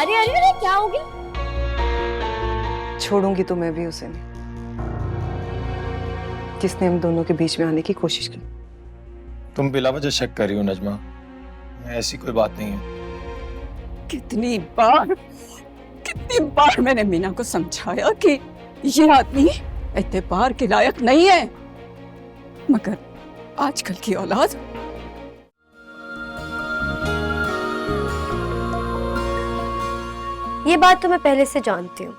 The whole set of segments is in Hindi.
अरे अरे अरे क्या हो गया? छोड़ूंगी तो मैं भी उसे नहीं, जिसने हम दोनों के बीच में आने की कोशिश की। तुम बिला वजह शक कर रही हो नजमा, ऐसी कोई बात नहीं है। कितनी बार मैंने मीना को समझाया कि ये आदमी एतबार के लायक नहीं है, मगर आजकल की औलाद। ये बात तो मैं पहले से जानती हूँ।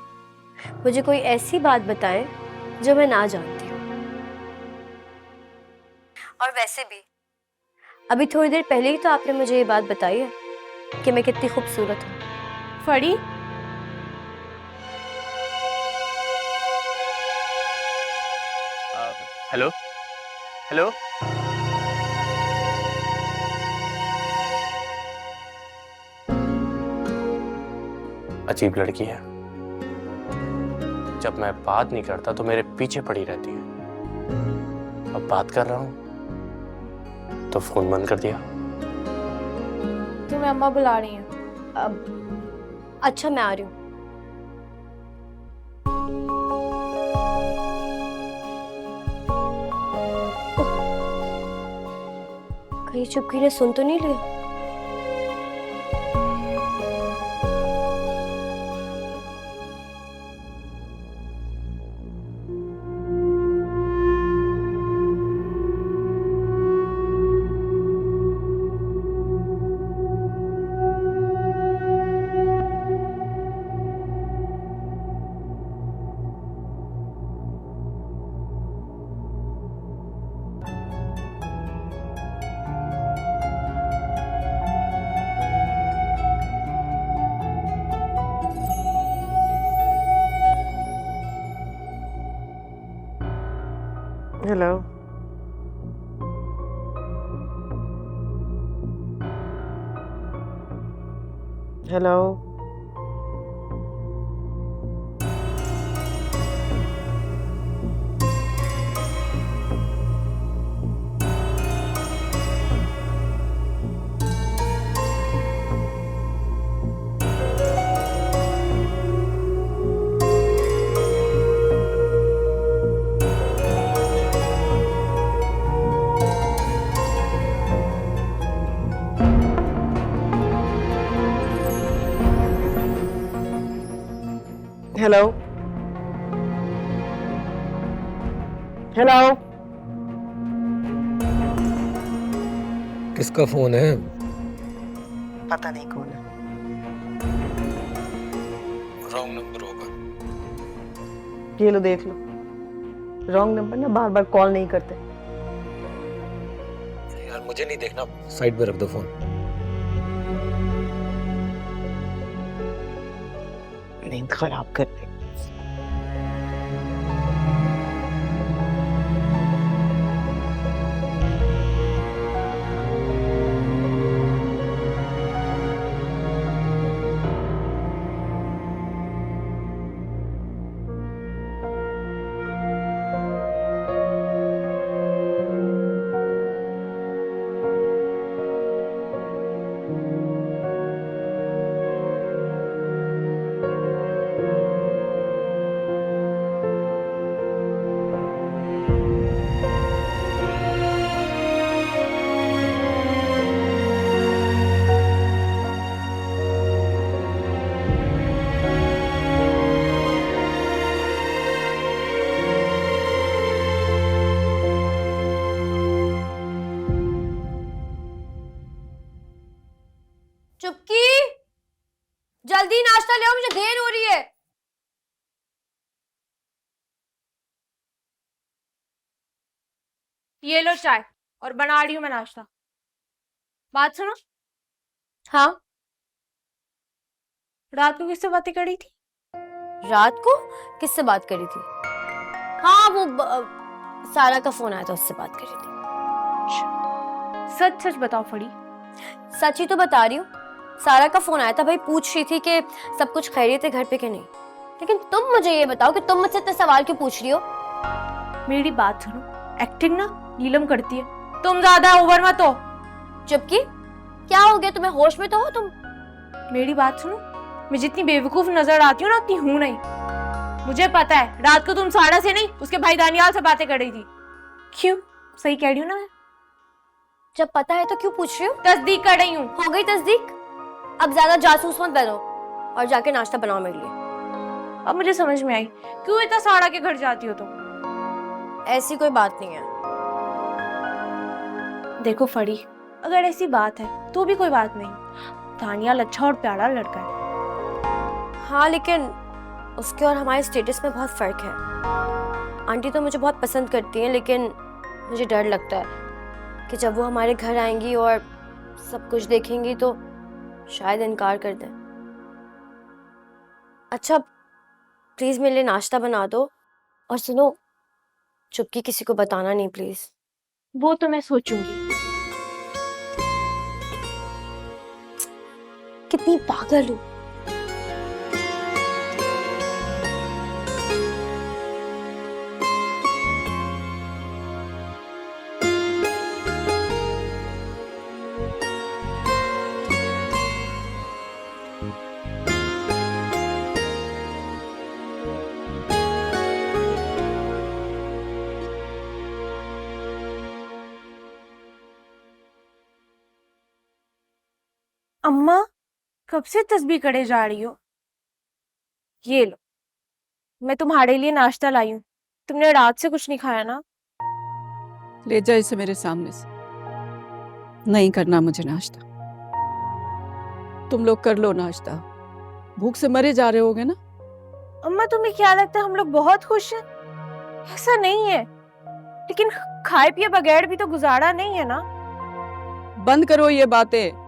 मुझे कोई ऐसी बात बताएं जो मैं ना जानती हूँ। और वैसे भी अभी थोड़ी देर पहले ही तो आपने मुझे ये बात बताई है कि मैं कितनी खूबसूरत हूँ। फड़ी, हेलो हेलो। अजीब लड़की है, जब मैं बात नहीं करता तो मेरे पीछे पड़ी रहती है। अब बात कर रहा हूं तो फोन बंद कर दिया। तुम्हें अम्मा बुला रही हैं। अच्छा मैं आ रही हूँ। कहीं चुपकी ने सुन तो नहीं लिया? हेलो। हेलो। हेलो। हेलो। किसका फोन है? पता नहीं कौन है। रॉन्ग नंबर होगा। ये लो देख लो, रॉन्ग नंबर ना बार बार कॉल नहीं करते। यार मुझे नहीं देखना, साइड पे रख दो फोन। नींद खराब कर दे। चुपकी, जल्दी नाश्ता ले आओ, मुझे देर हो रही है। ये लो चाय, और बना रही हूँ मैं नाश्ता। बात सुनो, हाँ, रात को किससे बातें करी थी? रात को किससे बात करी थी? हाँ वो सारा का फोन आया था, उससे बात करी थी। सच सच बताओ फड़ी। सच ही तो बता रही हूँ। सारा का फोन आया था भाई, पूछ रही थी कि सब कुछ खैरियत है घर पे कि नहीं। लेकिन तुम मुझे ये बताओ कि तुम मुझसे इतने सवाल क्यों पूछ रही हो? मेरी बात सुनो, एक्टिंग ना नीलम करती है, तुम ज्यादा ओवर मत हो। चुपकी, क्या हो गया तुम्हें? होश में तो हो तुम? मेरी बात सुनो, मैं जितनी बेवकूफ नजर आती हूँ ना उतनी हूं नहीं। मुझे पता है रात को तुम सारा से नहीं उसके भाई दानियाल से बातें कर रही थी। क्यों? सही कह रही हूँ ना मैं? जब पता है तो क्यों पूछ रही हो? तस्दीक कर रही हूँ। हो गई तस्दीक? अब ज्यादा जासूस मत बनो और जाके नाश्ता बनाओ मेरे लिए। अब मुझे समझ में आई क्यों इतना साड़ा के घर जाती हो तुम। ऐसी कोई बात नहीं है। देखो फड़ी, अगर ऐसी बात है तो भी कोई बात नहीं। दानियाल अच्छा और प्यारा लड़का है। हाँ, लेकिन उसके और हमारे स्टेटस में बहुत फर्क है। आंटी तो मुझे बहुत पसंद करती हैं, लेकिन मुझे डर लगता है कि जब वो हमारे घर आएंगी और सब कुछ देखेंगी तो शायद इनकार कर दें। अच्छा, प्लीज मेरे लिए नाश्ता बना दो। और सुनो, चुपके किसी को बताना नहीं प्लीज। वो तो मैं सोचूंगी। कितनी पागल हूँ। अम्मा कब से तस्बीह करे जा रही हो? ये लो, मैं तुम्हारे लिए नाश्ता लाई हूँ। तुमने रात से कुछ नहीं खाया ना? ले जा इसे मेरे सामने से। नहीं करना मुझे नाश्ता। तुम लोग कर लो नाश्ता, भूख से मरे जा रहे होगे ना। अम्मा तुम्हें क्या लगता है हम लोग बहुत खुश हैं? ऐसा नहीं है, लेकिन खाए पिए बगैर भी तो गुजारा नहीं है ना। बंद करो ये बातें।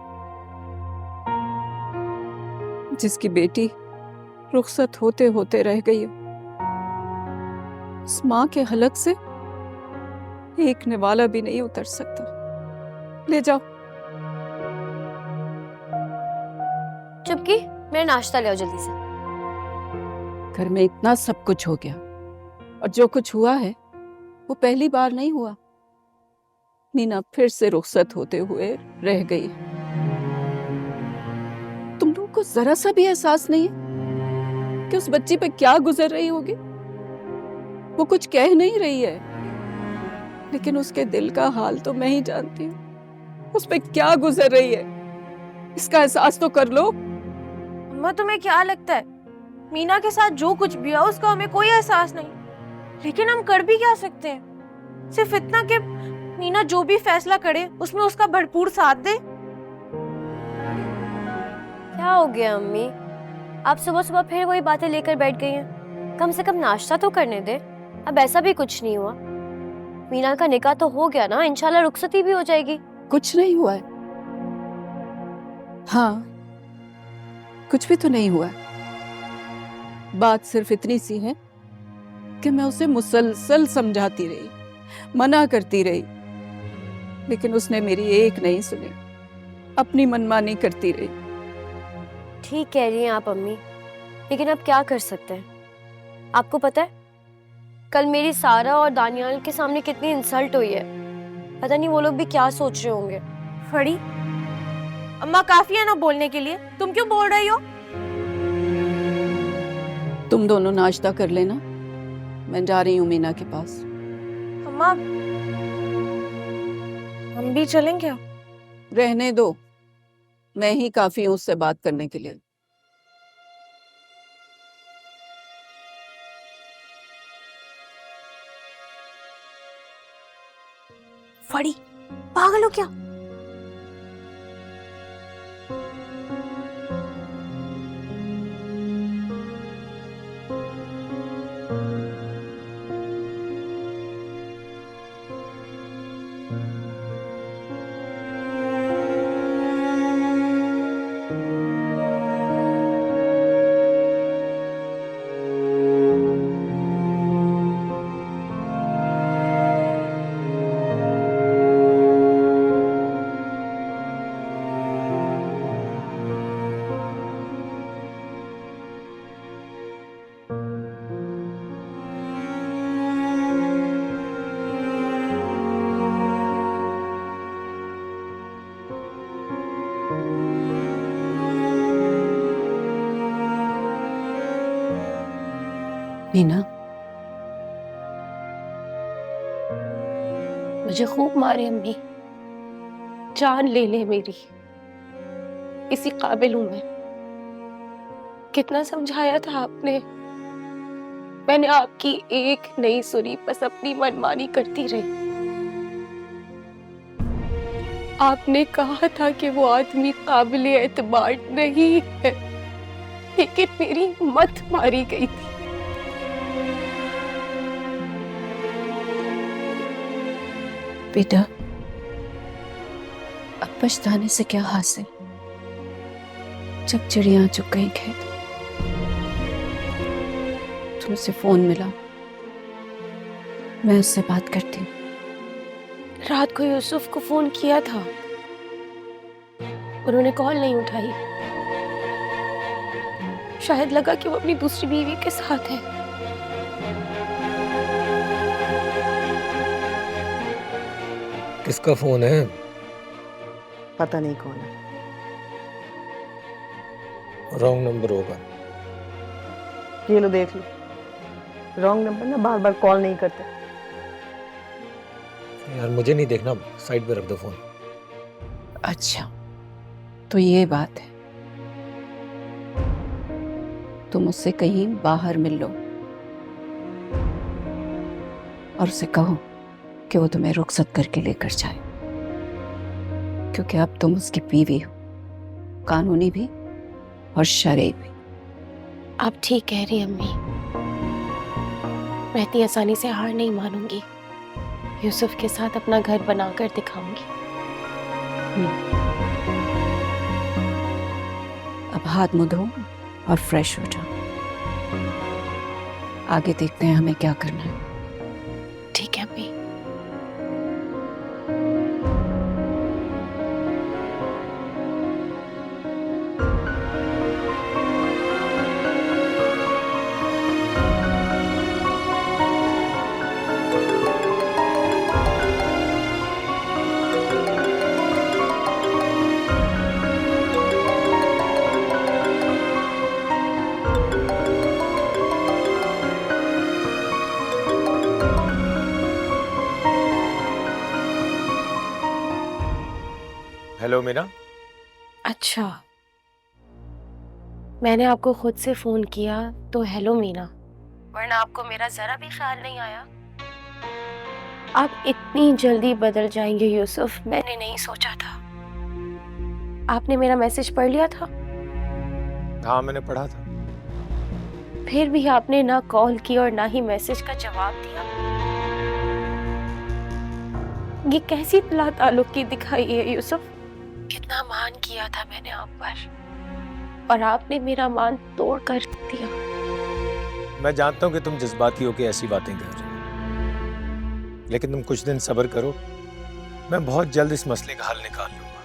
जिसकी बेटी रुखसत होते होते रह गई है, उस माँ के हलक से एक निवाला भी नहीं उतर सकता। ले जाओ। चुपकी, मेरा नाश्ता ले आओ जल्दी से। घर में इतना सब कुछ हो गया और जो कुछ हुआ है वो पहली बार नहीं हुआ। मीना फिर से रुखसत होते हुए रह गई। तुम लोगों को जरा सा भी एहसास नहीं है कि उस बच्ची पे क्या गुजर रही होगी। वो कुछ कह नहीं रही है, लेकिन उसके दिल का हाल तो मैं ही जानती हूँ। उस पे क्या गुजर रही है, इसका एहसास तो कर लो। अम्मा तुम्हें क्या लगता है मीना के साथ जो कुछ भी हुआ उसका हमें कोई एहसास नहीं, लेकिन हम कर भी क्या सकते हैं? सिर्फ इतना कि मीना जो भी फैसला करे उसमें उसका भरपूर साथ दे। क्या हो गया अम्मी? आप सुबह सुबह फिर वही बातें लेकर बैठ गई हैं। कम से कम नाश्ता तो करने दे। अब ऐसा भी कुछ नहीं हुआ। मीना का निकाह तो हो गया ना, इंशाल्लाह रुखसती भी हो जाएगी। कुछ नहीं हुआ है। हाँ, कुछ भी तो नहीं हुआ है। बात सिर्फ इतनी सी है कि मैं उसे मुसलसल समझाती रही, मना करती रही, लेकिन उसने मेरी एक नहीं सुनी, अपनी मनमानी करती रही। ठीक कह रही हैं आप अम्मी, लेकिन अब क्या कर सकते हैं? आपको पता है कल मेरी सारा और दानियाल के सामने कितनी इंसल्ट हुई है। पता नहीं वो लोग भी क्या सोच रहे होंगे। फड़ी, अम्मा काफी है ना बोलने के लिए, तुम क्यों बोल रही हो? तुम दोनों नाश्ता कर लेना, मैं जा रही हूँ मीना के पास। अम्मा हम भी चलें क्या? रहने दो, मैं ही काफी हूँ उससे बात करने के लिए। फड़ी, पागल हो क्या? मीना, मुझे खूब मारे अम्मी, जान ले ले मेरी, इसी काबिल हूं मैं। कितना समझाया था आपने, मैंने आपकी एक नहीं सुनी, बस अपनी मनमानी करती रही। आपने कहा था कि वो आदमी काबिल एतबार नहीं है, लेकिन मेरी मत मारी गई थी। बेटा, अब पछताने से क्या हासिल, जब चिड़िया चुग गई खेत। तुमसे फोन मिला, मैं उससे बात करती हूँ। रात को यूसुफ को फोन किया था, उन्होंने कॉल नहीं उठाई। शायद लगा कि वो अपनी दूसरी बीवी के साथ है। किसका फोन है? पता नहीं कौन है। रॉन्ग नंबर होगा। ये लो देख लो, रॉन्ग नंबर ना बार बार कॉल नहीं करते। यार मुझे नहीं देखना, साइड पे रख दो फोन। अच्छा, तो ये बात है। तुम उससे कहीं बाहर मिल लो और उसे कहो कि वो तुम्हें रुखसत करके लेकर जाए, क्योंकि अब तुम उसकी बीवी हो, कानूनी भी और शरई भी। आप ठीक कह रही अम्मी, मैं इतनी आसानी से हार नहीं मानूंगी। यूसुफ के साथ अपना घर बनाकर दिखाऊंगी। अब हाथ मुंह धो और फ्रेश हो जाओ। आगे देखते हैं हमें क्या करना है। ठीक है अम्मी। हेलो मीना। अच्छा, मैंने आपको खुद से फोन किया तो हेलो मीना, वरना आपको मेरा जरा भी ख्याल नहीं आया। आप इतनी जल्दी बदल जाएंगे यूसुफ, मैंने नहीं सोचा था। आपने मेरा मैसेज पढ़ लिया था? हाँ मैंने पढ़ा था। फिर भी आपने ना कॉल की और ना ही मैसेज का जवाब दिया। ये कैसी तला ताल्लुक की दिखाई है यूसुफ? कितना मान किया था मैंने आप पर, और आपने मेरा मान तोड़ कर दिया। मैं जानता हूँ कि तुम जज्बाती हो के ऐसी बातें कर रही हो, लेकिन तुम कुछ दिन सब्र करो, मैं बहुत जल्द इस मसले का हल निकाल लूंगा।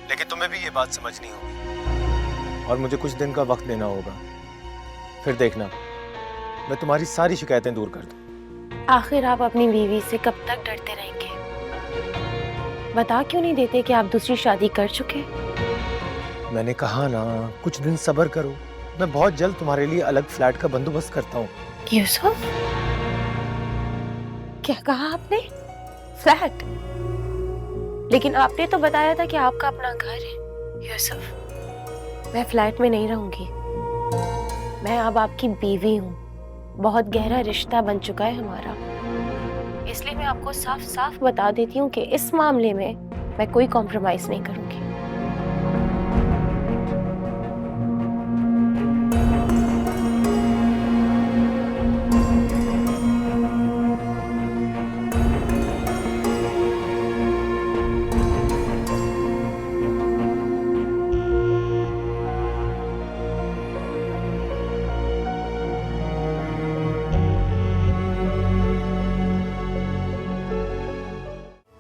लेकिन तुम्हें भी ये बात समझनी होगी और मुझे कुछ दिन का वक्त देना होगा। फिर देखना मैं तुम्हारी सारी शिकायतें दूर कर दूं। आखिर आप अपनी बीवी से कब तक डरते रहेंगे? बता क्यों नहीं देते कि आप दूसरी शादी कर चुके? मैंने कहा ना, कुछ दिन सब्र करो, मैं बहुत जल्द तुम्हारे लिए अलग फ्लैट का बंदोबस्त करता हूँ। यूसुफ, क्या कहा आपने? फ्लैट? लेकिन आपने तो बताया था कि आपका अपना घर है। यूसुफ, मैं फ्लैट में नहीं रहूंगी। मैं अब आपकी बीवी हूँ, बहुत गहरा रिश्ता बन चुका है हमारा। इसलिए मैं आपको साफ साफ बता देती हूँ कि इस मामले में मैं कोई कॉम्प्रोमाइज नहीं करूंगी।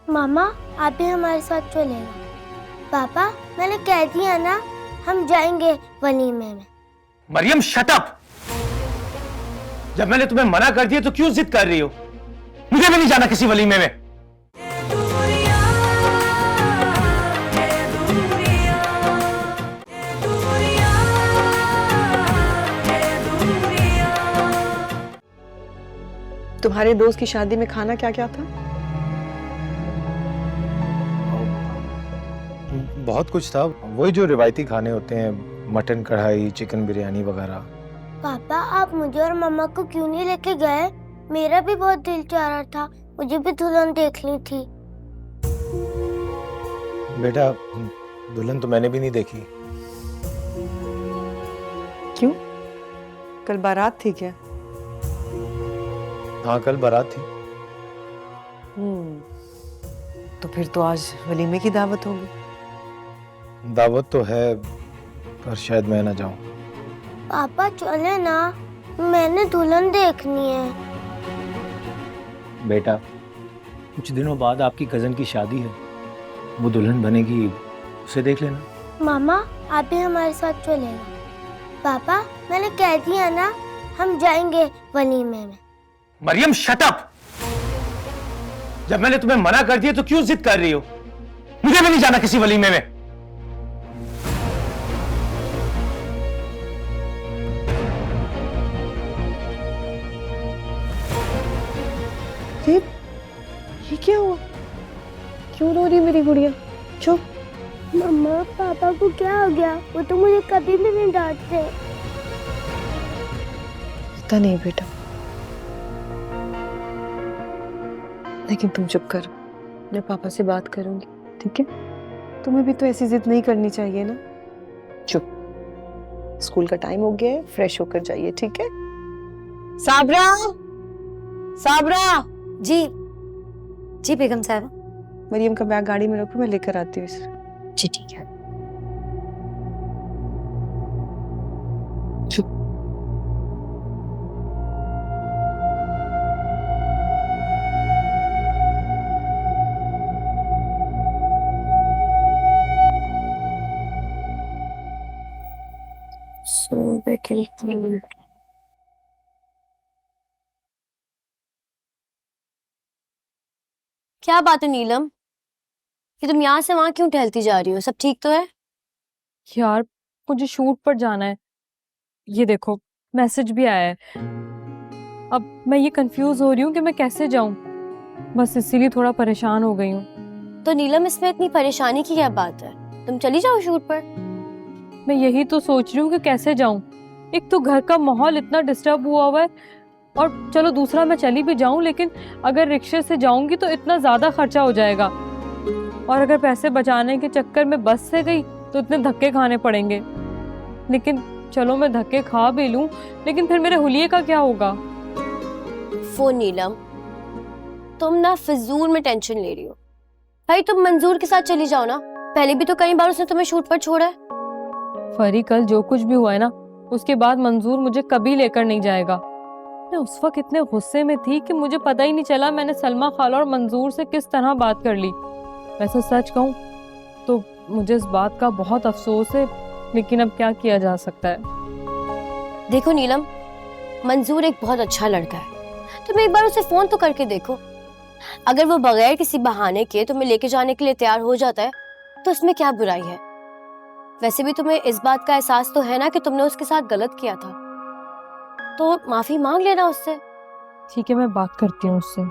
मामा, आप भी हमारे साथ चलेगा। पापा, मैंने कह दिया ना, हम जाएंगे वलीमे में। Mariam shut up! जब मैंने तुम्हें मना कर दिया तो क्यों जिद कर रही हो? मुझे भी नहीं जाना किसी वलीमे में। तुम्हारे दोस्त की शादी में खाना क्या क्या था? बहुत कुछ था, वही जो रिवायती खाने होते हैं, मटन कढ़ाई, चिकन बिरयानी वगैरह। पापा आप मुझे और मम्मा को क्यों नहीं लेके गए? मेरा भी बहुत दिल चाह रहा था, मुझे भी दुल्हन देखनी थी। बेटा दुल्हन तो मैंने भी नहीं देखी। क्यों? कल बारात थी क्या? हाँ कल बारात थी। तो फिर तो आज वलीमे की दावत होगी। दावत तो है पर शायद मैं ना जाऊं। पापा चले ना, मैंने दुल्हन देखनी है। बेटा कुछ दिनों बाद आपकी कजन की शादी है, वो दुल्हन बनेगी, उसे देख लेना। मामा आप भी हमारे साथ चलेगा। पापा मैंने कह दिया ना, हम जाएंगे वलीमे में। Mariam shut up! जब मैंने तुम्हें मना कर दिया तो क्यों जिद कर रही हो? मुझे भी नहीं जाना किसी वलीमे में। ये क्या हुआ? क्यों रो रही मेरी गुड़िया? चुप। मम्मा पापा को क्या हो गया? वो तो मुझे कभी भी नहीं डांटते। पता नहीं बेटा, लेकिन तुम चुप करो, मैं पापा से बात करूंगी, ठीक है? तुम्हें भी तो ऐसी जिद नहीं करनी चाहिए ना। चुप। स्कूल का टाइम हो गया है, फ्रेश होकर जाइए, ठीक है? साबरा, साबरा। जी जी बेगम साहब। मरियम का बैग गाड़ी में रखो, मैं लेकर आती हूँ इसे। जी ठीक है। चुप। क्या बात है नीलम, कि तुम यहाँ से वहां क्यों टहलती जा रही हो? सब ठीक तो है? यार मुझे शूट पर जाना है, ये देखो मैसेज भी आया है। अब मैं ये कंफ्यूज हो रही हूँ कि मैं कैसे जाऊं, बस इसीलिए थोड़ा परेशान हो गई हूँ। तो नीलम इसमें इतनी परेशानी की क्या बात है? तुम चली जाओ शूट पर। मैं यही तो सोच रही हूँ कि कैसे जाऊं। एक तो घर का माहौल इतना डिस्टर्ब हुआ है, और चलो दूसरा मैं चली भी जाऊं, लेकिन अगर रिक्शे से जाऊंगी तो इतना ज्यादा खर्चा हो जाएगा, और अगर पैसे बचाने के चक्कर में बस से गई तो इतने धक्के खाने पड़ेंगे। लेकिन चलो मैं धक्के खा भी लूं, लेकिन फिर मेरे हुलिये का क्या होगा? वो नीलम, तुम ना फिजूल में टेंशन ले रही हो। भाई तुम मंजूर के साथ चली जाओ ना, पहले भी तो कई बार उसने तुम्हें शूट पर छोड़ा है। फरी कल जो कुछ भी हुआ है ना, उसके बाद मंजूर मुझे कभी लेकर नहीं जाएगा। मैं उस वक्त इतने गुस्से में थी कि मुझे पता ही नहीं चला मैंने सलमा खाला और मंजूर से किस तरह बात कर ली। वैसे सच कहूँ तो मुझे इस बात का बहुत अफसोस है, लेकिन अब क्या किया जा सकता है। देखो नीलम, मंजूर एक बहुत अच्छा लड़का है, तुम एक बार उसे फोन तो करके देखो। अगर वो बगैर किसी बहाने के तुम्हें लेके जाने के लिए तैयार हो जाता है तो उसमें क्या बुराई है? वैसे भी तुम्हें इस बात का एहसास तो है ना कि तुमने उसके साथ गलत किया था, तो माफी मांग लेना उससे। ठीक है, मैं बात करती हूँ उससे।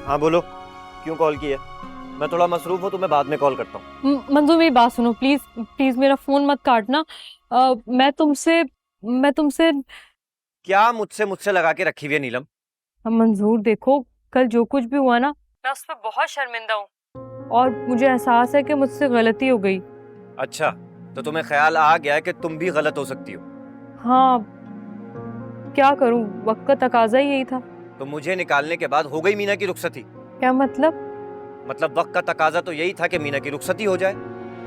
हाँ बोलो, क्यों कॉल किया? मैं थोड़ा मसरूफ हूँ तो मैं बाद में कॉल करता हूँ। मंजू मेरी बात सुनो, प्लीज प्लीज मेरा फोन मत काटना। मैं तुमसे क्या मुझसे लगा के रखी हुई है नीलम? मंजूर देखो, कल जो कुछ भी हुआ ना, मैं उस पर बहुत शर्मिंदा हूँ, और मुझे एहसास है कि मुझसे गलती हो गई। अच्छा, तो तुम्हें ख्याल आ गया कि तुम भी गलत हो सकती हो? हाँ, क्या करूँ, वक्त का तकाजा ही यही था। तो मुझे निकालने के बाद हो गई मीना की रुखसती? क्या मतलब? मतलब वक्त का तकाजा तो यही था कि मीना की रुखसती हो जाए।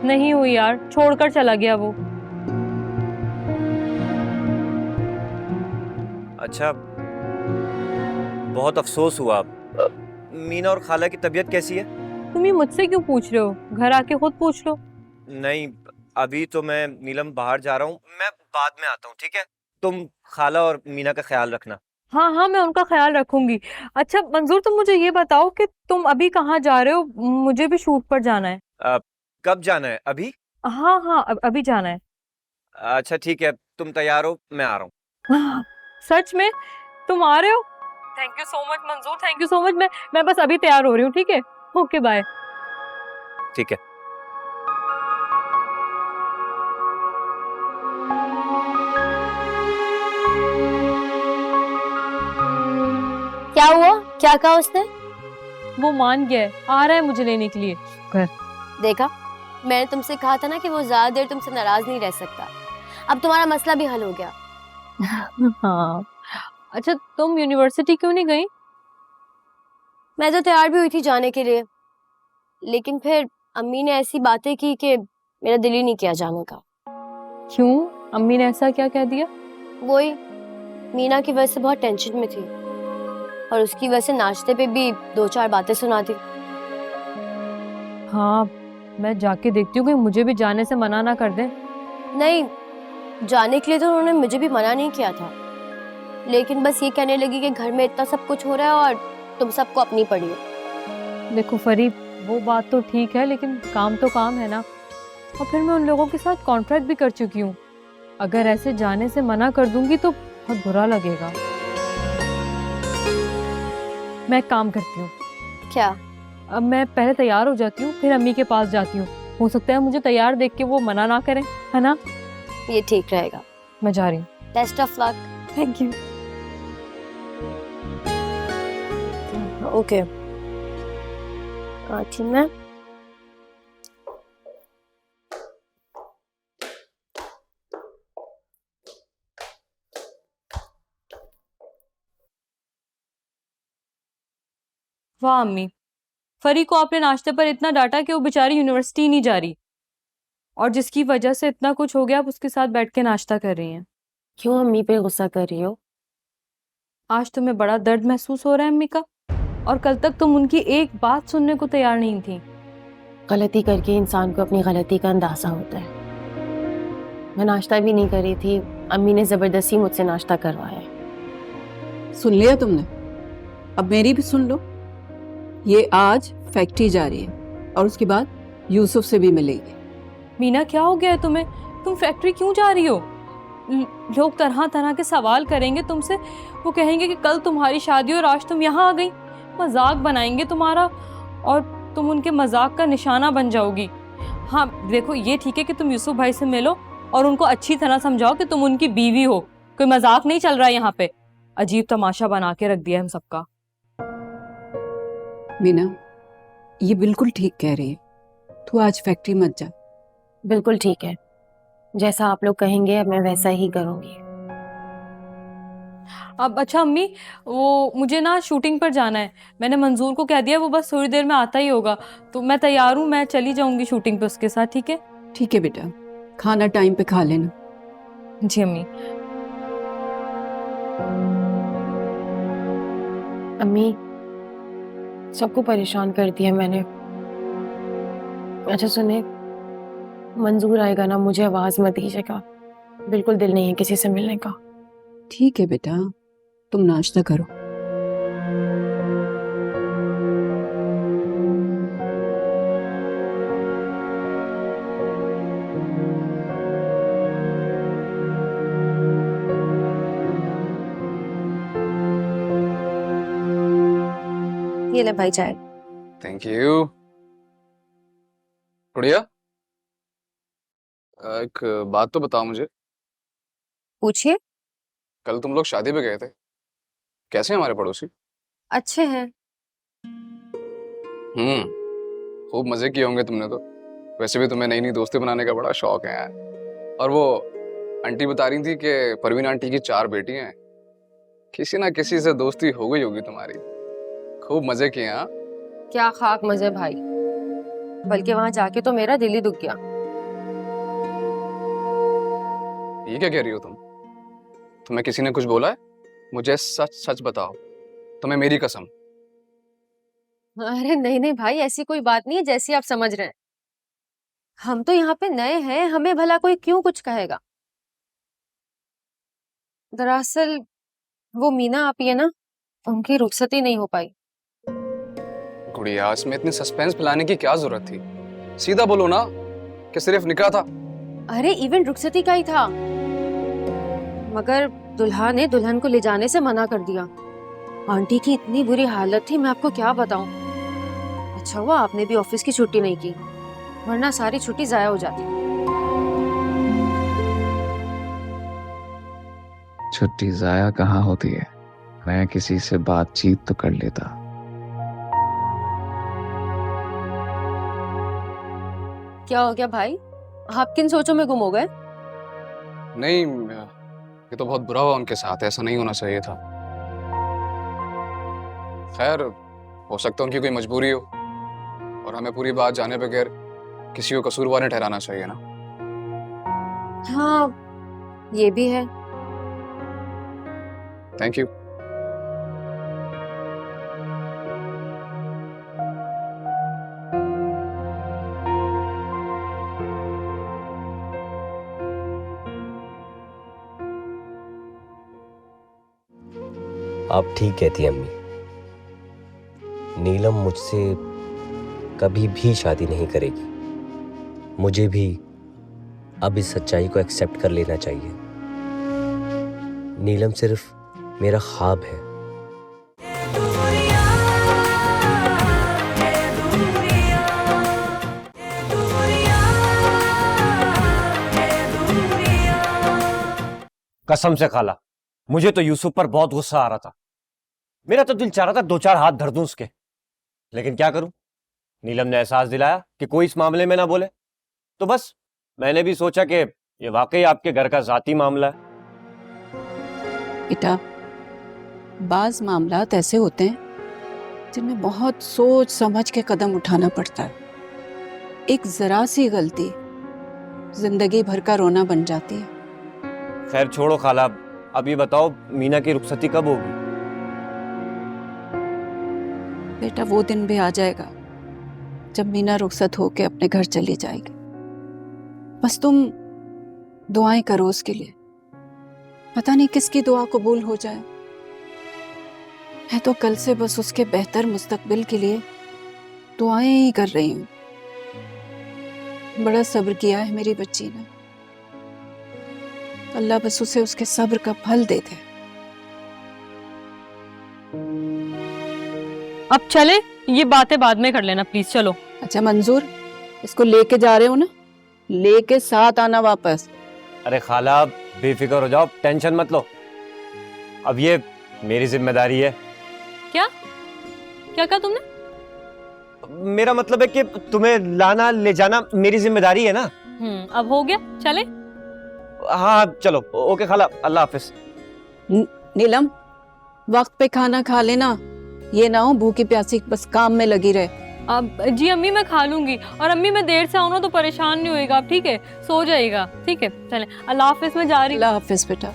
नहीं हुई यार, छोड़कर चला गया वो। अच्छा, बहुत अफसोस हुआ। मीना और खाला की तबीयत कैसी है? तुम ये मुझसे क्यों पूछ रहे हो? घर आके खुद पूछ लो। नहीं, अभी तो मैं नीलम बाहर जा रहा हूँ, मैं बाद में आता हूँ, ठीक है? तुम खाला और मीना का ख्याल रखना। हाँ हाँ, मैं उनका ख्याल रखूंगी। अच्छा मंजूर, तुम मुझे ये बताओ कि तुम अभी कहाँ जा रहे हो? मुझे भी शूट पर जाना है। कब जाना है? अभी? हाँ हाँ, अभी जाना है। अच्छा ठीक है, तुम तैयार हो, मैं आ रहा हूँ। हाँ, सच में तुम आ रहे हो? Thank you so much Manzoor, thank you so much. मैं बस अभी तैयार हो रही हूँ, ठीक है? Okay bye. ठीक है। क्या हुआ? क्या कहा उसने? वो मान गया है, आ रहा है मुझे लेने के लिए। कर। देखा, मैंने तुमसे कहा था ना कि वो ज्यादा देर तुमसे नाराज नहीं रह सकता। अब तुम्हारा मसला भी हल हो गया। हाँ। अच्छा तुम यूनिवर्सिटी क्यों नहीं गई? मैं तो तैयार भी हुई थी जाने के लिए, लेकिन फिर अम्मी ने ऐसी बातें की कि मेरा दिल ही नहीं किया जाने का। क्यों? अम्मी ने ऐसा क्या कह दिया? वही, मीना की वजह से बहुत टेंशन में थी और उसकी वजह से नाश्ते पे भी 2-4 बातें सुना दी। हाँ, मैं जाके देखती हूँ कि मुझे भी जाने से मना ना कर दें। नहीं, जाने के लिए तो उन्होंने मुझे भी मना नहीं किया था, लेकिन बस ये कहने लगी कि घर में इतना सब कुछ हो रहा है और तुम सबको अपनी पड़ी है। देखो फरीब, वो बात तो ठीक है लेकिन काम तो काम है ना। और फिर मैं उन लोगों के साथ कॉन्ट्रैक्ट भी कर चुकी हूँ। अगर ऐसे जाने से मना कर दूंगी तो बहुत बुरा लगेगा। मैं एक काम करती हूँ, क्या? अब मैं पहले तैयार हो जाती हूँ, फिर अम्मी के पास जाती हूँ। हो सकता है मुझे तैयार देख के वो मना ना करें, है ना? ये ठीक रहेगा। मैं जा रही हूँ। Best of luck. Thank you. Okay, आती हूँ मैं। वाह अम्मी, फरी को आपने नाश्ते पर इतना डांटा कि वो बेचारी यूनिवर्सिटी नहीं जा रही, और जिसकी वजह से इतना कुछ हो गया आप उसके साथ बैठ के नाश्ता कर रही हैं। क्यों अम्मी पे गुस्सा कर रही हो? आज तुम्हें बड़ा दर्द महसूस हो रहा है अम्मी का, और कल तक तुम उनकी एक बात सुनने को तैयार नहीं थी। गलती करके इंसान को अपनी गलती का अंदाजा होता है। मैं नाश्ता भी नहीं कर रही थी, अम्मी ने जबरदस्ती मुझसे नाश्ता करवाया है। सुन लिया तुमने? अब मेरी भी सुन लो। ये आज फैक्ट्री जा रही है और उसके बाद यूसुफ से भी मिलेगी। मीना क्या हो गया है तुम्हें? तुम फैक्ट्री क्यों जा रही हो? लोग तरह तरह के सवाल करेंगे तुमसे। वो कहेंगे कि कल तुम्हारी शादी और आज तुम यहाँ आ गई। मजाक बनाएंगे तुम्हारा और तुम उनके मजाक का निशाना बन जाओगी। हाँ देखो, ये ठीक है कि तुम यूसुफ भाई से मिलो और उनको अच्छी तरह समझाओ कि तुम उनकी बीवी हो। कोई मजाक नहीं चल रहा है यहाँ पे। अजीब तमाशा बना के रख दिया हम सबका। मीना, ये बिल्कुल ठीक कह रही है। तू आज फैक्ट्री मत जा। बिल्कुल ठीक है, जैसा आप लोग कहेंगे मैं वैसा ही करूंगी। अब अच्छा अम्मी, वो मुझे ना शूटिंग पर जाना है। मैंने मंजूर को कह दिया, वो बस थोड़ी देर में आता ही होगा। तो मैं तैयार हूँ, मैं चली जाऊंगी शूटिंग पे उसके साथ। ठीक है? ठीक है बेटा, खाना टाइम पे खा लेना। जी अम्मी। अम्मी, सबको परेशान कर दिया मैंने। अच्छा सुने, मंजूर आएगा ना, मुझे आवाज मत दीजिएगा। बिल्कुल दिल नहीं है किसी से मिलने का। ठीक है बेटा, तुम नाश्ता करो। ये ले भाई चाय। Thank you. बढ़िया। एक बात तो बताओ मुझे, पूछिए। कल तुम लोग शादी पे गए थे, कैसे हैं हमारे पड़ोसी? अच्छे हैं। खूब मजे किए होंगे तुमने तो। वैसे भी तुम्हें नई नई दोस्ती बनाने का बड़ा शौक है यार। और वो आंटी बता रही थी कि परवीन आंटी की 4 बेटियां हैं। किसी ना किसी से दोस्ती हो गई होगी तुम्हारी। खूब मजे किए। हाँ, क्या खाक मजे भाई, बल्कि वहां जाके तो मेरा दिल ही दुख गया। ये क्या कह रही हो तुम? तुम्हें किसी ने कुछ बोला है? मुझे सच सच बताओ, तुम्हें मेरी कसम। अरे नहीं नहीं भाई, ऐसी कोई बात नहीं है जैसी आप समझ रहे हैं। हम तो यहाँ पे नए हैं, हमें भला कोई क्यों कुछ कहेगा। दरअसल वो मीना आप ही है ना, उनकी रुखसती नहीं हो पाई। गुड़िया, इसमें इतनी सस्पेंस फैलाने की क्या जरूरत थी? सीधा बोलो ना कि सिर्फ निकाह था। अरे इवेंट रुखसती का ही था, मगर दुल्हा ने दुल्हन को ले जाने से मना कर दिया। आंटी की इतनी बुरी हालत थी, मैं आपको क्या बताऊं। अच्छा हुआ आपने भी ऑफिस की छुट्टी नहीं की, वरना सारी छुट्टी जाया हो जाती। छुट्टी जाया कहाँ होती है, मैं किसी से बातचीत तो कर लेता। क्या हो गया भाई, आप किन सोचों में गुम हो गए? नहीं, ये तो बहुत बुरा हुआ उनके साथ, ऐसा नहीं होना चाहिए था। खैर, हो सकता है उनकी कोई मजबूरी हो, और हमें पूरी बात जाने बगैर किसी को कसूरवार नहीं ठहराना चाहिए ना। हाँ, ये भी है। Thank you. आप ठीक कहती हैं अम्मी। नीलम मुझसे कभी भी शादी नहीं करेगी। मुझे भी अब इस सच्चाई को एक्सेप्ट कर लेना चाहिए। नीलम सिर्फ मेरा ख्वाब है। कसम से खाला, मुझे तो यूसुफ पर बहुत गुस्सा आ रहा था। मेरा तो दिल चाह रहा था दो चार हाथ धर दूं उसके, लेकिन क्या करूं, नीलम ने एहसास दिलाया कि कोई इस मामले में ना बोले, तो बस मैंने भी सोचा कि ये वाकई आपके घर का जाती मामला है। बेटा, बाज मामलात ऐसे होते हैं जिनमें बहुत सोच समझ के कदम उठाना पड़ता है। एक जरा सी गलती जिंदगी भर का रोना बन जाती है। खैर छोड़ो खाला, अब ये बताओ मीना की रुखसती कब होगी? बेटा, वो दिन भी आ जाएगा जब मीना रुखसत होके अपने घर चली जाएगी। बस तुम दुआएं करो उसके लिए। पता नहीं किसकी दुआ कबूल हो जाए। मैं तो कल से बस उसके बेहतर मुस्तकबिल के लिए दुआएं ही कर रही हूँ। बड़ा सब्र किया है मेरी बच्ची ने। अल्लाह बस उसे उसके सब्र का फल दे दे। अब चले, ये बातें बाद में कर लेना प्लीज, चलो। अच्छा मंजूर, इसको लेके जा रहे हो ना, लेके साथ आना वापस। अरे खाला बेफिक्र हो जाओ, टेंशन मत लो, अब ये मेरी जिम्मेदारी है। क्या क्या कहा तुमने? मेरा मतलब है कि तुम्हें लाना ले जाना मेरी जिम्मेदारी है ना। अब हो गया, चले। हाँ चलो, ओके खाला, अल्लाह हाफिज। नीलम, वक्त पे खाना खा लेना, ये ना हो भूखी प्यासी बस काम में लगी रहे। अब जी अम्मी मैं खा लूंगी, और अम्मी मैं देर से आऊँ ना तो परेशान नहीं होएगा, ठीक है? सो जाएगा, ठीक है? चले, अल्लाह हाफिज, में जा रही हूँ। अल्लाह हाफिज बेटा।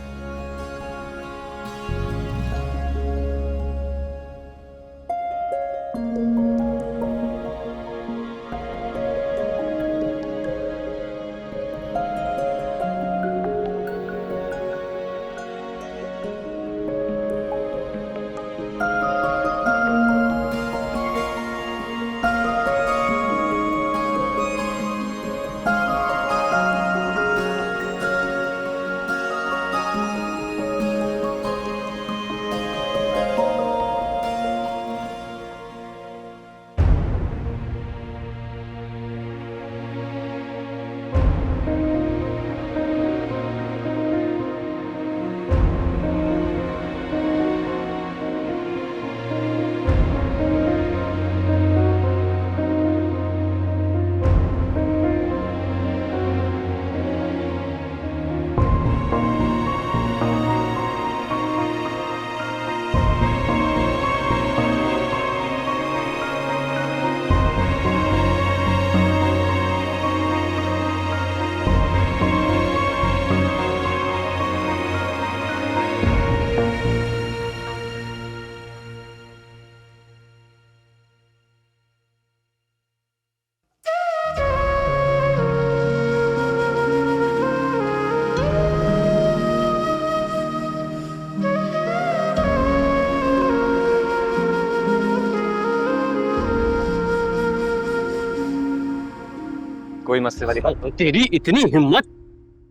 कोई मसले वाली बात। तेरी इतनी हिम्मत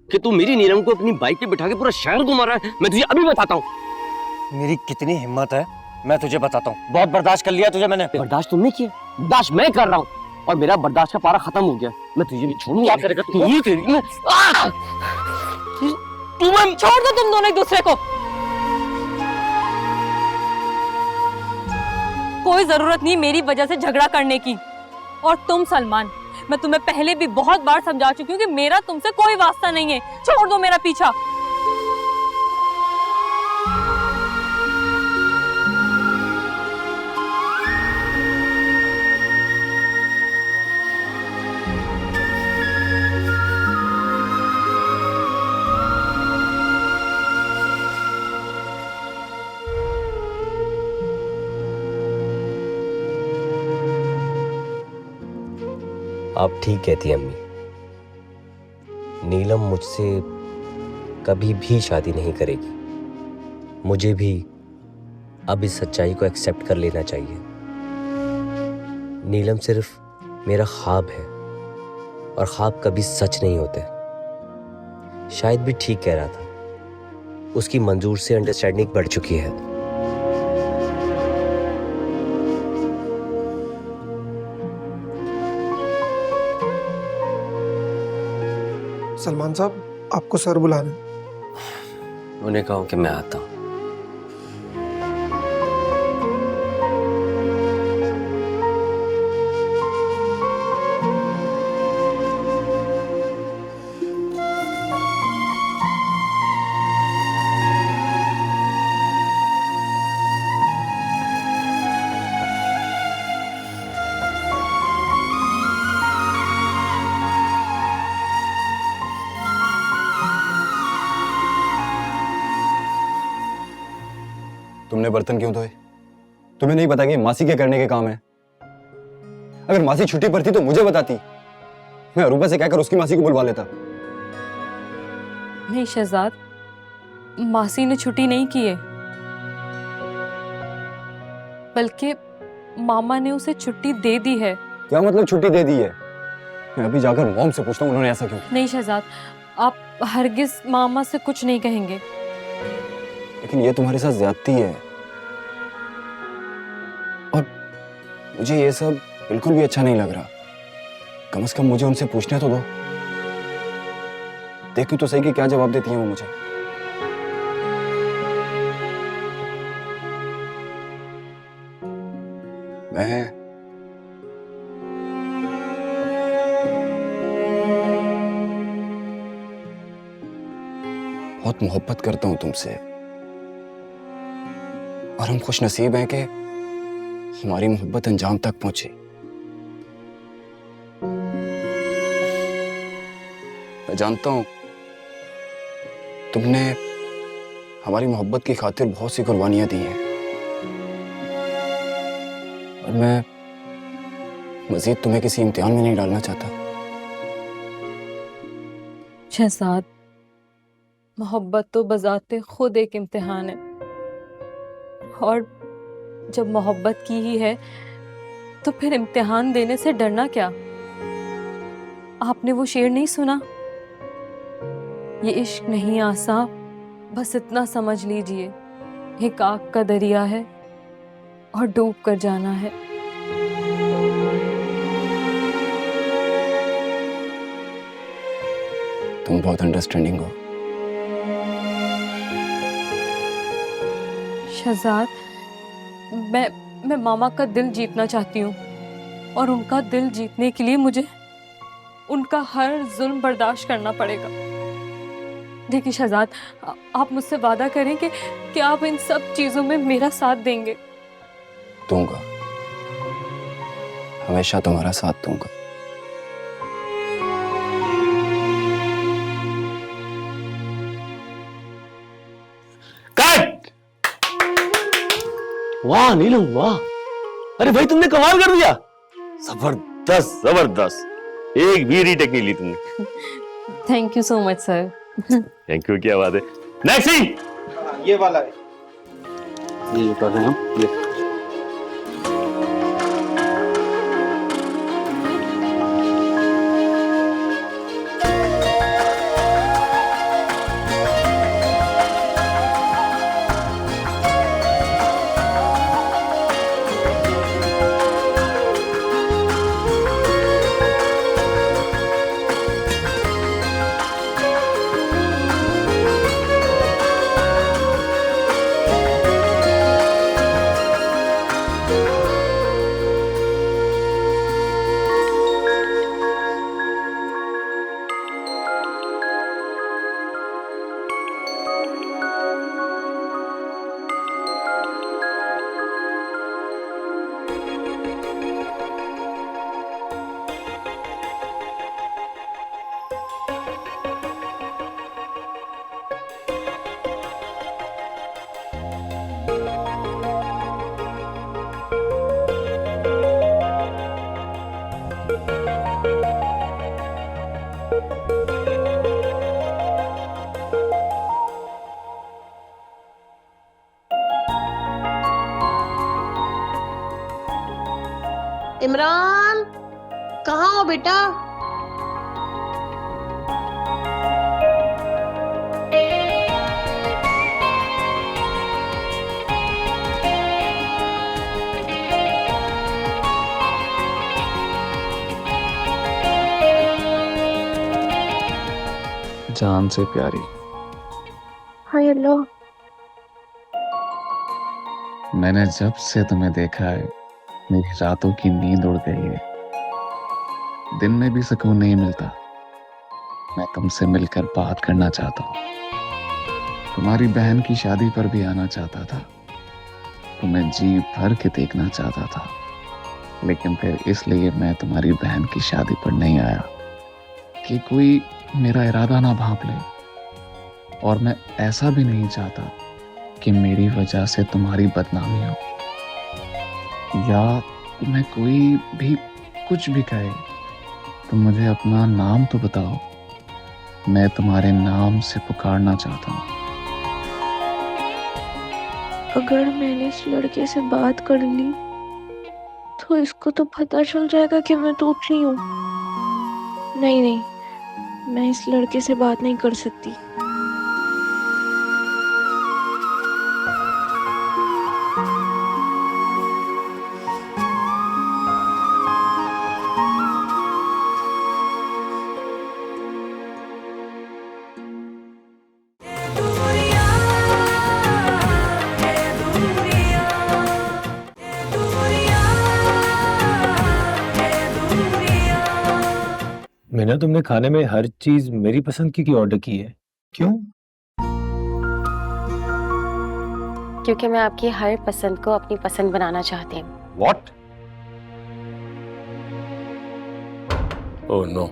कि तू मेरी नीलम को अपनी बाइक पे बिठा के पूरा शहर घुमा रहा है। मैं तुझे अभी बताता हूँ। मेरी कितनी हिम्मत है मैं तुझे बताता हूँ। बहुत बर्दाश्त कर लिया तुझे मैंने। बर्दाश्त तुमने किया, बर्दाश्त मैं कर रहा हूँ और मेरा बर्दाश्त का पारा खत्म हो गया। मैं तुझे भी छोड़ूंगा। क्या करेगा तू? ये तेरी तुम छोड़ दो तुम दोनों एक दूसरे को। कोई जरूरत नहीं मेरी वजह से झगड़ा करने की। और तुम सलमान, मैं तुम्हें पहले भी बहुत बार समझा चुकी हूँ कि मेरा तुमसे कोई वास्ता नहीं है। छोड़ दो मेरा पीछा। आप ठीक कहती हैं अम्मी। नीलम मुझसे कभी भी शादी नहीं करेगी। मुझे भी अब इस सच्चाई को एक्सेप्ट कर लेना चाहिए। नीलम सिर्फ मेरा ख्वाब है और ख्वाब कभी सच नहीं होते। शायद भी ठीक कह रहा था। उसकी मंजूर से अंडरस्टैंडिंग बढ़ चुकी है। सलमान साहब आपको सर बुला रहे हैं। उन्हें कहो कि मैं आता हूँ। तुमने बर्तन क्यों धोए? तुम्हें नहीं पता कि मासी के करने के काम है? अगर मासी छुट्टी पर थी तो मुझे बताती। मैं अरूबा से कहकर उसकी मासी को बुलवा लेता। नहीं शहजाद, मासी ने छुट्टी नहीं की है, बल्कि मामा ने उसे छुट्टी दे दी है। क्या मतलब छुट्टी दे दी है? मैं अभी जाकर मॉम से पूछता हूँ उन्होंने ऐसा क्यों। नहीं शहजाद, आप हरगिज मामा से कुछ नहीं कहेंगे। लेकिन ये तुम्हारे साथ ज्यादती है और मुझे ये सब बिल्कुल भी अच्छा नहीं लग रहा। कम से कम मुझे उनसे पूछने तो दो। देखूं तो सही कि क्या जवाब देती हैं वो मुझे। मैं बहुत मोहब्बत करता हूं तुमसे और हम खुश नसीब हैं कि हमारी मोहब्बत अंजाम तक पहुंची। मैं जानता हूं तुमने हमारी मोहब्बत की खातिर बहुत सी कुर्बानियां दी हैं और मैं मजीद तुम्हें किसी इम्तिहान में नहीं डालना चाहता। शहजाद, मोहब्बत तो बजाते खुद एक इम्तिहान है, और जब मोहब्बत की ही है तो फिर इम्तिहान देने से डरना क्या? आपने वो शेर नहीं सुना? ये इश्क नहीं आसा, बस इतना समझ लीजिए, एक आग का दरिया है और डूब कर जाना है। तुम बहुत अंडरस्टैंडिंग हो। शहजाद, मैं मामा का दिल जीतना चाहती हूँ और उनका दिल जीतने के लिए मुझे उनका हर जुल्म बर्दाश्त करना पड़ेगा। देखिए शहजाद, आप मुझसे वादा करें कि आप इन सब चीजों में मेरा साथ देंगे। दूंगा, हमेशा तुम्हारा साथ दूंगा। वाह नीलम वाह! अरे भाई तुमने कमाल कर दिया। जबरदस्त जबरदस्त, एक भी रीटेक नहीं ली तुमने। Thank you so much sir. Thank you क्या बात है। नेक्स्ट सीन, ये वाला है। ये कर रहे हैं हम। ये इमरान, कहाँ हो बेटा? जान से प्यारी, हाय अल्लाह, मैंने जब से तुम्हें देखा है मेरी रातों की नींद उड़ गई है। दिन में भी सुकून नहीं मिलता। मैं तुमसे मिलकर बात करना चाहता हूँ। तुम्हारी बहन की शादी पर भी आना चाहता था। तुम्हें जी भर के देखना चाहता था, लेकिन फिर इसलिए मैं तुम्हारी बहन की शादी पर नहीं आया कि कोई मेरा इरादा ना भांप ले। और मैं ऐसा भी नहीं चाहता कि मेरी वजह से तुम्हारी बदनामी हो, या तुम्हें कोई भी कुछ भी कहे तो मुझे अपना नाम तो बताओ। मैं तुम्हारे नाम से पुकारना चाहता हूँ। अगर मैंने इस लड़के से बात कर ली तो इसको तो पता चल जाएगा कि मैं तोतली हूँ। नहीं नहीं, मैं इस लड़के से बात नहीं कर सकती। मीना, तुमने खाने में हर चीज मेरी पसंद की ऑर्डर की है, क्यों? क्योंकि मैं आपकी हर पसंद को अपनी पसंद बनाना चाहती हूँ। व्हाट? Oh no.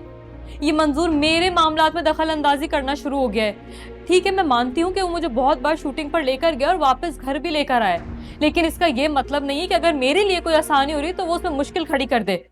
ये मंजूर मेरे मामलात में दखल अंदाजी करना शुरू हो गया है। ठीक है, मैं मानती हूँ कि वो मुझे बहुत बार शूटिंग पर लेकर गया और वापस घर भी लेकर आए, लेकिन इसका ये मतलब नहीं है कि अगर मेरे लिए कोई आसानी हो रही तो वो उसमें मुश्किल खड़ी कर दे।